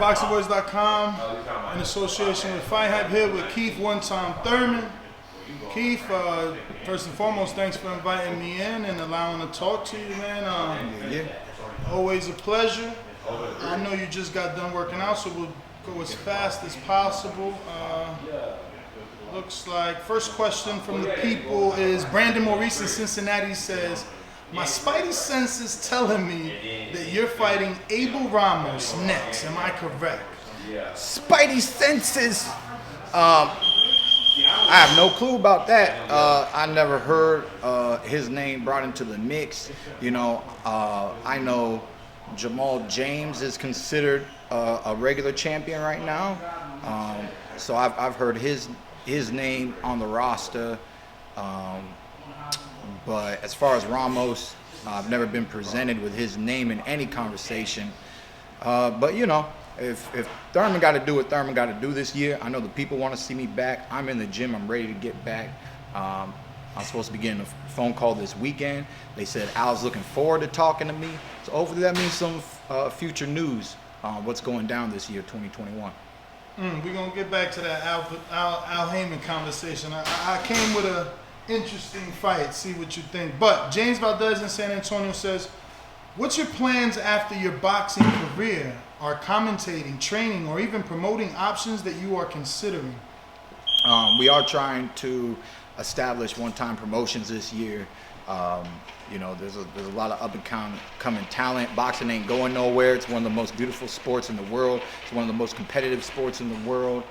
ThaBoxingvoice.com in association with Fight Hype here with Keith One-Time Thurman. Keith, first and foremost, thanks for inviting me in and allowing to talk to you, man. Always a pleasure. I know you just got done working out, so we'll go as fast as possible. Looks like first question from the people is Brandon Maurice in Cincinnati says, my spidey sense is telling me that you're fighting Abel Ramos next. Am I correct? Spidey senses. I have no clue about that. I never heard his name brought into the mix. You know, I know Jamal James is considered a regular champion right now. So I've heard his name on the roster. But as far as Ramos, I've never been presented with his name in any conversation. But you know, if Thurman got to do what Thurman got to do this year, I know the people want to see me back. I'm in the gym. I'm ready to get back. I'm supposed to be getting a phone call this weekend. They said Al's looking forward to talking to me. So hopefully that means some future news on what's going down this year, 2021. We're going to get back to that Al Heyman conversation. I came with a interesting fight, see what you think. But James Valdez in San Antonio says, what's your plans after your boxing career? Are commentating, training, or even promoting options that you are considering? We are trying to establish one-time promotions this year. You know, there's a lot of up-and-coming talent. Boxing ain't going nowhere. It's one of the most beautiful sports in the world. It's one of the most competitive sports in the world.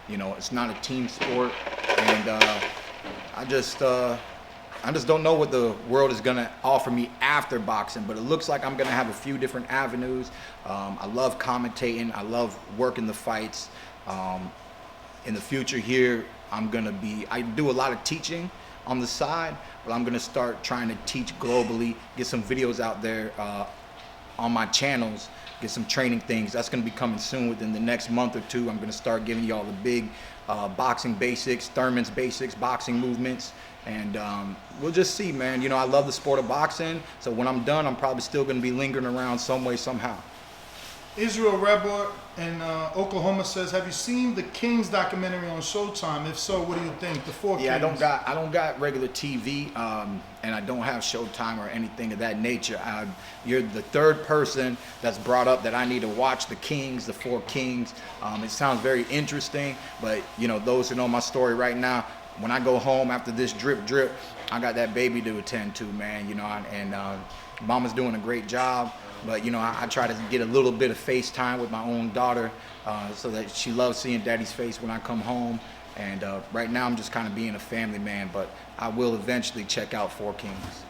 You know, it's not a team sport, and I just don't know what the world is gonna offer me after boxing, but it looks like I'm gonna have a few different avenues. I love commentating. I love working the fights. In the future here, I do a lot of teaching on the side, but I'm gonna start trying to teach globally, get some videos out there on my channels, get some training things. That's gonna be coming soon within the next month or two. I'm gonna start giving y'all the big boxing basics, Thurman's basics, boxing movements, and we'll just see, man. You know, I love the sport of boxing, so when I'm done, I'm probably still gonna be lingering around some way, somehow. Israel Rebel in Oklahoma says, have you seen the Kings documentary on Showtime? If so, what do you think? The Four Kings. I don't got regular TV, and I don't have Showtime or anything of that nature. You're the third person that's brought up that I need to watch the Kings, the Four Kings. It sounds very interesting, but you know, those who know my story right now, when I go home after this drip, I got that baby to attend to, man. You know, and Mama's doing a great job. But you know, I try to get a little bit of FaceTime with my own daughter, so that she loves seeing Daddy's face when I come home. And right now, I'm just kind of being a family man. But I will eventually check out Four Kings.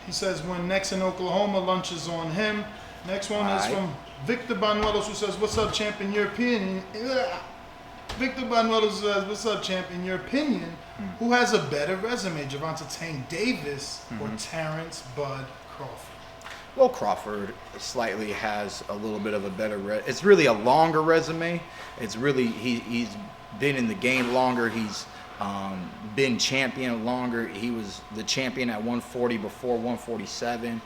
He says when next in Oklahoma, lunch is on him. Next one is from Victor Banuelos, who says, "What's up, champ? In your opinion?" Victor Banuelos says, "What's up, champ? In your opinion, who has a better resume, Gervonta Tank Davis or Terrence Bud Crawford?" Well, Crawford slightly has a little bit of a better it's really a longer resume. It's really, he's been in the game longer. He's been champion longer. He was the champion at 140 before 147.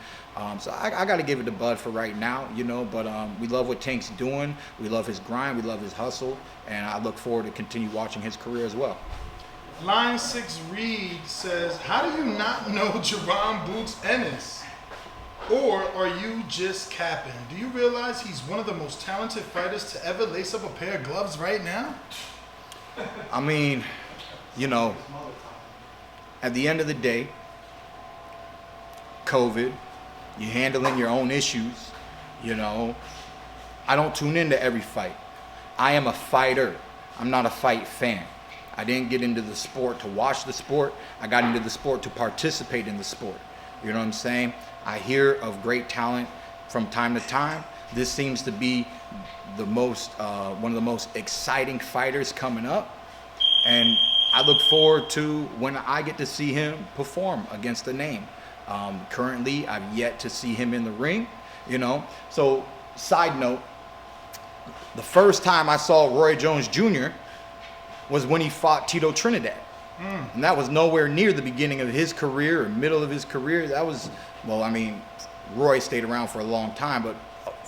So I got to give it to Bud for right now, you know, but we love what Tank's doing. We love his grind. We love his hustle. And I look forward to continue watching his career as well. Line 6 Reed says, how do you not know Jerome Boots Ennis? Or are you just capping? Do you realize he's one of the most talented fighters to ever lace up a pair of gloves right now? I mean, you know, at the end of the day, COVID, you're handling your own issues, you know. I don't tune into every fight. I am a fighter. I'm not a fight fan. I didn't get into the sport to watch the sport. I got into the sport to participate in the sport. You know what I'm saying? I hear of great talent from time to time. This seems to be the most, one of the most exciting fighters coming up. And I look forward to when I get to see him perform against a name. Currently, I've yet to see him in the ring, you know. So, side note, the first time I saw Roy Jones Jr. was when he fought Tito Trinidad. And that was nowhere near the beginning of his career or middle of his career. That was, well, I mean, Roy stayed around for a long time, but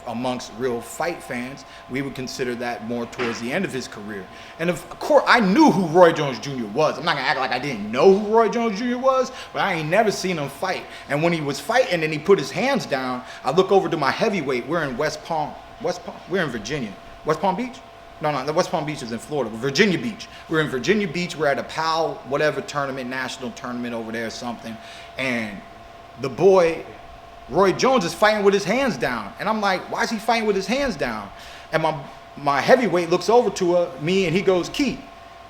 amongst real fight fans, we would consider that more towards the end of his career. And of course, I knew who Roy Jones Jr. was. I'm not gonna act like I didn't know who Roy Jones Jr. was, but I ain't never seen him fight. And when he was fighting and he put his hands down, I look over to my heavyweight. We're in we're in Virginia. West Palm Beach? No, the West Palm Beach is in Florida. Virginia Beach. We're in Virginia Beach. We're at a PAL whatever tournament, national tournament over there or something. And the boy, Roy Jones, is fighting with his hands down. And I'm like, why is he fighting with his hands down? And my heavyweight looks over to me and he goes, Keith,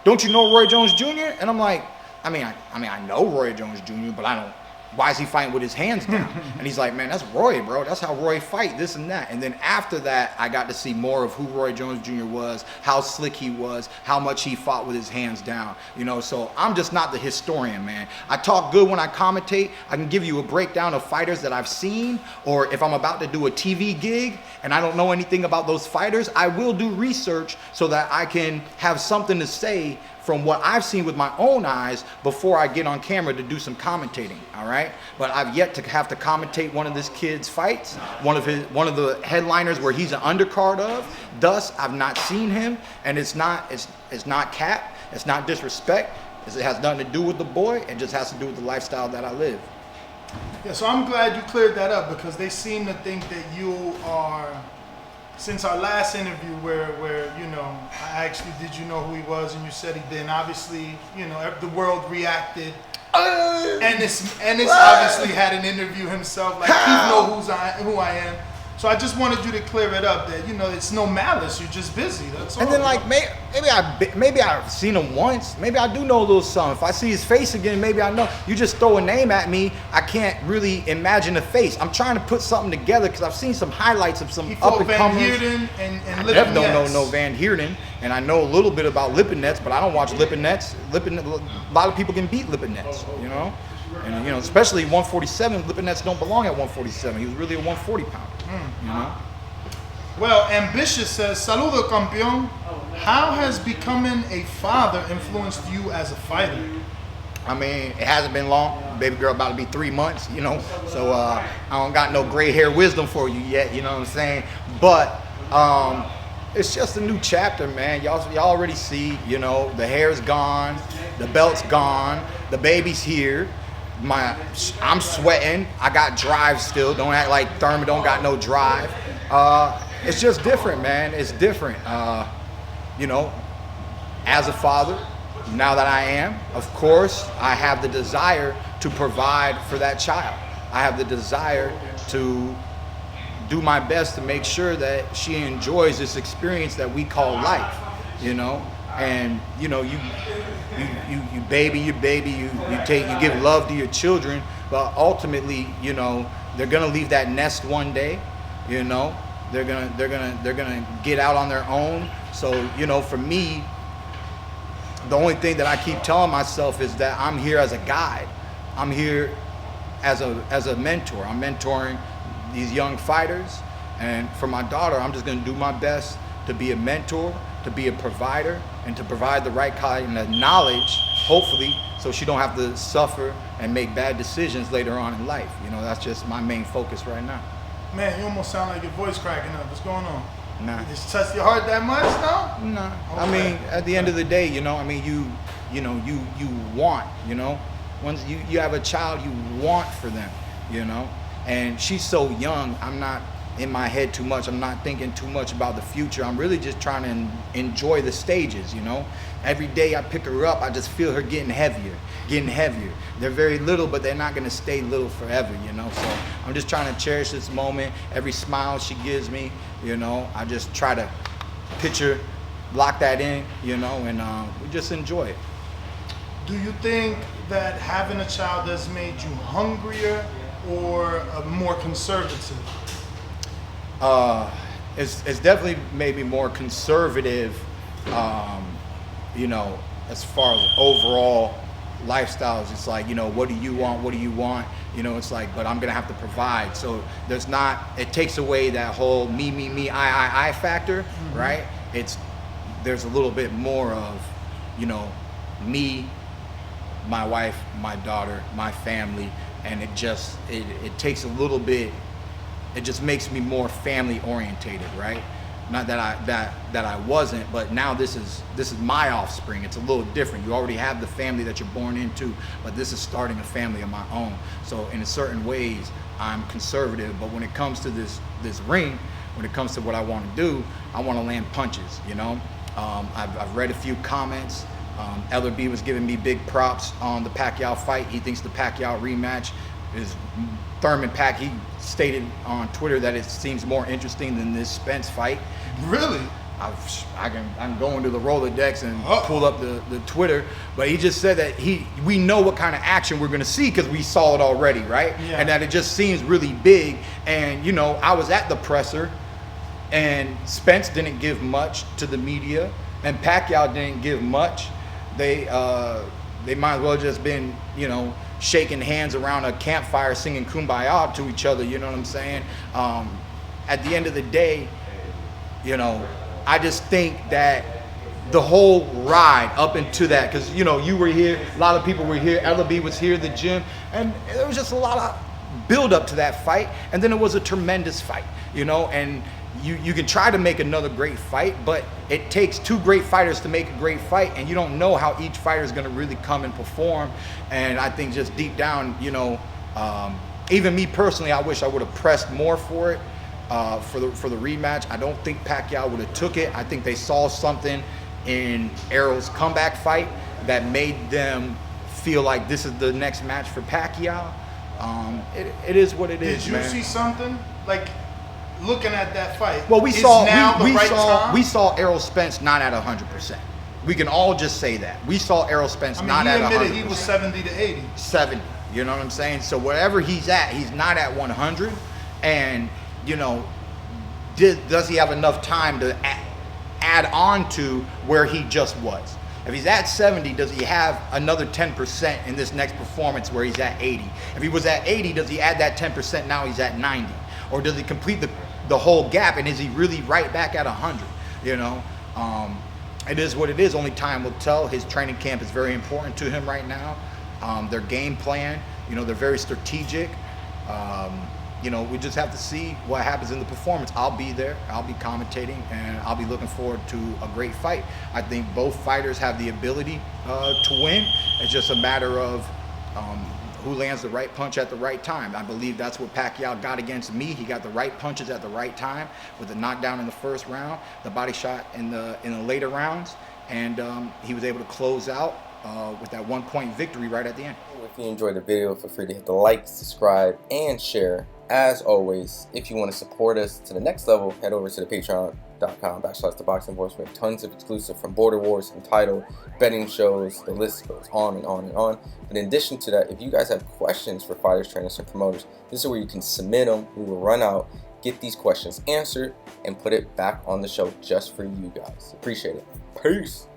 don't you know Roy Jones Jr.? And I'm like, I know Roy Jones Jr., but I don't. Why is he fighting with his hands down? And he's like, man, that's Roy, bro. That's how Roy fight, this and that. And then after that, I got to see more of who Roy Jones Jr. was, how slick he was, how much he fought with his hands down. You know, so I'm just not the historian, man. I talk good when I commentate. I can give you a breakdown of fighters that I've seen, or if I'm about to do a TV gig and I don't know anything about those fighters, I will do research so that I can have something to say from what I've seen with my own eyes before I get on camera to do some commentating, all right? But I've yet to have to commentate one of this kid's fights, one of the headliners where he's an undercard of. Thus, I've not seen him, and it's not cap, it's not disrespect. It has nothing to do with the boy. It just has to do with the lifestyle that I live. Yeah, so I'm glad you cleared that up, because they seem to think that you are. Since our last interview where you know, I asked you, did you know who he was, and you said he didn't. Obviously, you know, the world reacted. Ennis obviously had an interview himself, like, he knows who I am. So I just wanted you to clear it up that, you know, it's no malice. You're just busy. That's all. And then, like, maybe I've seen him once. Maybe I do know a little something. If I see his face again, maybe I know. You just throw a name at me, I can't really imagine a face. I'm trying to put something together because I've seen some highlights of some up and comers. Van Heerden and I definitely don't know no Van Heerden, and I know a little bit about Lipinets, but I don't watch Lipinets. A lot of people can beat Lipinets, you know. And, you know, especially 147, Lipinets don't belong at 147. He was really a 140 pounder, you know. Well, Ambitious says, Saludo, campeón. How has becoming a father influenced you as a fighter? I mean, it hasn't been long. Baby girl about to be 3 months, you know. So I don't got no gray hair wisdom for you yet, you know what I'm saying? But it's just a new chapter, man. Y'all already see, you know, the hair's gone, the belt's gone, the baby's here. I'm sweating. I got drive still. Don't act like Thurman don't got no drive. It's just different, man. It's different. You know, as a father, now that I am, of course, I have the desire to provide for that child. I have the desire to do my best to make sure that she enjoys this experience that we call life, you know. And you know, you baby your baby, you give love to your children, but ultimately, you know, they're gonna leave that nest one day, you know. They're gonna get out on their own. So, you know, for me, the only thing that I keep telling myself is that I'm here as a guide. I'm here as a mentor. I'm mentoring these young fighters, and for my daughter, I'm just gonna do my best to be a mentor, to be a provider, and to provide the right kind of knowledge, hopefully, so she don't have to suffer and make bad decisions later on in life. You know, that's just my main focus right now. Man, you almost sound like your voice cracking up. What's going on? Nah. You just touched your heart that much, no? Nah. Okay. I mean, at the end of the day, you know, I mean, you want, you know, once you have a child, you want for them, you know, and she's so young. I'm not in my head too much. I'm not thinking too much about the future. I'm really just trying to enjoy the stages, you know. Every day I pick her up, I just feel her getting heavier. They're very little, but they're not gonna stay little forever, you know. So I'm just trying to cherish this moment. Every smile she gives me, you know, I just try to picture, lock that in, you know, and we just enjoy it. Do you think that having a child has made you hungrier or more conservative? It's definitely made me more conservative, you know, as far as overall lifestyles. It's like, you know, what do you want? You know, it's like, but I'm gonna have to provide. So it takes away that whole me, I factor, mm-hmm. right? There's a little bit more of, you know, me, my wife, my daughter, my family, and it takes a little bit it just makes me more family orientated, right? Not that I wasn't, but now this is my offspring. It's a little different. You already have the family that you're born into, but this is starting a family of my own. So in certain ways, I'm conservative. But when it comes to this ring, when it comes to what I want to do, I want to land punches. You know, I've read a few comments. Ellerby was giving me big props on the Pacquiao fight. He thinks the Pacquiao rematch is Thurman Pac. He stated on Twitter that it seems more interesting than this Spence fight. Really? I'm going to the Rolodex and pull up the Twitter, but he just said that we know what kind of action we're going to see because we saw it already, right? Yeah. And that it just seems really big. And you know, I was at the presser, and Spence didn't give much to the media, and Pacquiao didn't give much. They might as well just been, you know, shaking hands around a campfire singing Kumbaya to each other, you know what I'm saying? At the end of the day, you know, I just think that the whole ride up into that, because, you know, you were here, a lot of people were here, Ellerby was here, the gym, and there was just a lot of build up to that fight, and then it was a tremendous fight, you know, and you can try to make another great fight, but it takes two great fighters to make a great fight, and you don't know how each fighter is going to really come and perform. And I think just deep down, you know, even me personally, I wish I would have pressed more for it, for the rematch. I don't think Pacquiao would have took it. I think they saw something in Errol's comeback fight that made them feel like this is the next match for Pacquiao. It is what it is, man. Did you see something like? Looking at that fight, well, we saw Errol Spence not at 100%. We can all just say that we saw Errol Spence not at 100%. He was 70 to 80. 70. You know what I'm saying? So wherever he's at, he's not at 100. And you know, does he have enough time to add on to where he just was? If he's at 70, does he have another 10% in this next performance where he's at 80? If he was at 80, does he add that 10% now he's at 90? Or does he complete the whole gap, and is he really right back at 100? You know, it is what it is. Only time will tell. His training camp is very important to him right now. Their game plan, you know, they're very strategic. You know, we just have to see what happens in the performance. I'll be there. I'll be commentating, and I'll be looking forward to a great fight. I think both fighters have the ability to win. It's just a matter of who lands the right punch at the right time. I believe that's what Pacquiao got against me. He got the right punches at the right time with the knockdown in the first round, the body shot in the later rounds, and he was able to close out with that 1-point victory right at the end. If you enjoyed the video, feel free to hit the like, subscribe, and share. As always, if you want to support us to the next level, head over to the patreon.com/ThaBoxingVoice. We have tons of exclusive from Border Wars, from Title, betting shows, the list goes on and on and on. But in addition to that, if you guys have questions for fighters, trainers, and promoters, this is where you can submit them. We will run out, get these questions answered, and put it back on the show just for you guys. Appreciate it. Peace.